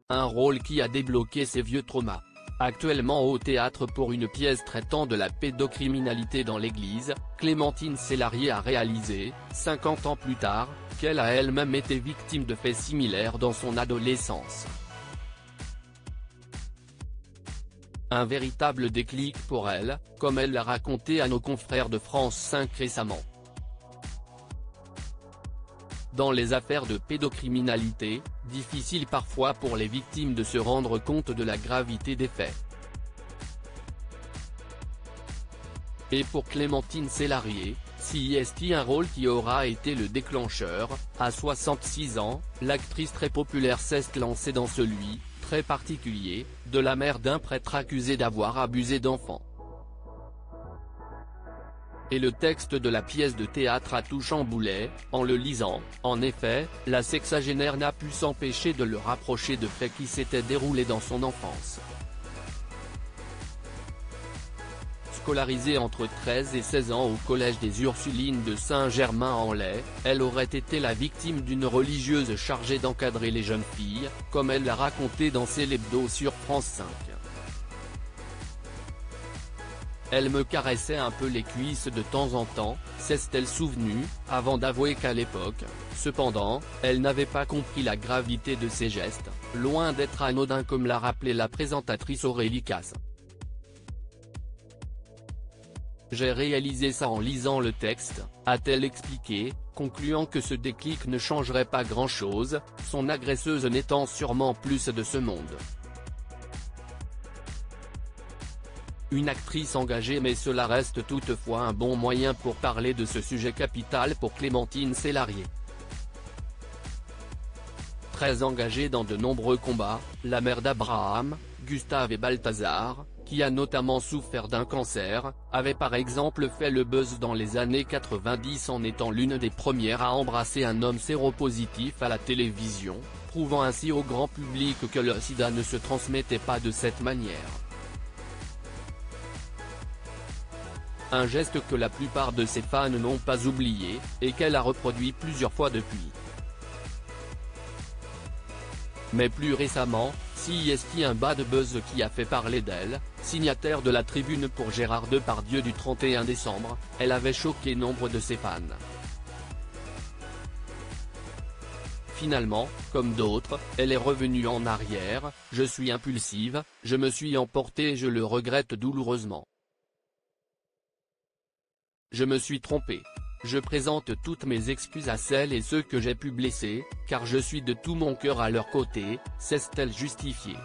un rôle qui a débloqué ses vieux traumas. Actuellement au théâtre pour une pièce traitant de la pédocriminalité dans l'église, Clémentine Célarié a réalisé, 50 ans plus tard, qu'elle a elle-même été victime de faits similaires dans son adolescence. Un véritable déclic pour elle, comme elle l'a raconté à nos confrères de France 5 récemment. Dans les affaires de pédocriminalité, difficile parfois pour les victimes de se rendre compte de la gravité des faits. Et pour Clémentine Célarié, si est un rôle qui aura été le déclencheur, à 66 ans, l'actrice très populaire s'est lancée dans celui, très particulier, de la mère d'un prêtre accusé d'avoir abusé d'enfants. Et le texte de la pièce de théâtre a tout chamboulé, en le lisant. En effet, la sexagénaire n'a pu s'empêcher de le rapprocher de faits qui s'étaient déroulés dans son enfance. Scolarisée entre 13 et 16 ans au collège des Ursulines de Saint-Germain-en-Laye, elle aurait été la victime d'une religieuse chargée d'encadrer les jeunes filles, comme elle l'a raconté dans C'est l'hebdo sur France 5. Elle me caressait un peu les cuisses de temps en temps, s'est-elle souvenue, avant d'avouer qu'à l'époque, cependant, elle n'avait pas compris la gravité de ses gestes, loin d'être anodins comme l'a rappelé la présentatrice Aurélie Casse. J'ai réalisé ça en lisant le texte, a-t-elle expliqué, concluant que ce déclic ne changerait pas grand-chose, son agresseuse n'étant sûrement plus de ce monde. Une actrice engagée, mais cela reste toutefois un bon moyen pour parler de ce sujet capital pour Clémentine Célarié. Très engagée dans de nombreux combats, la mère d'Abraham, Gustave et Balthazar, qui a notamment souffert d'un cancer, avait par exemple fait le buzz dans les années 90 en étant l'une des premières à embrasser un homme séropositif à la télévision, prouvant ainsi au grand public que le sida ne se transmettait pas de cette manière. Un geste que la plupart de ses fans n'ont pas oublié, et qu'elle a reproduit plusieurs fois depuis. Mais plus récemment, si est un bad buzz qui a fait parler d'elle, signataire de la tribune pour Gérard Depardieu du 31 décembre, elle avait choqué nombre de ses fans. Finalement, comme d'autres, elle est revenue en arrière, je suis impulsive, je me suis emportée et je le regrette douloureusement. Je me suis trompée. Je présente toutes mes excuses à celles et ceux que j'ai pu blesser, car je suis de tout mon cœur à leur côté, s'est-elle justifiée.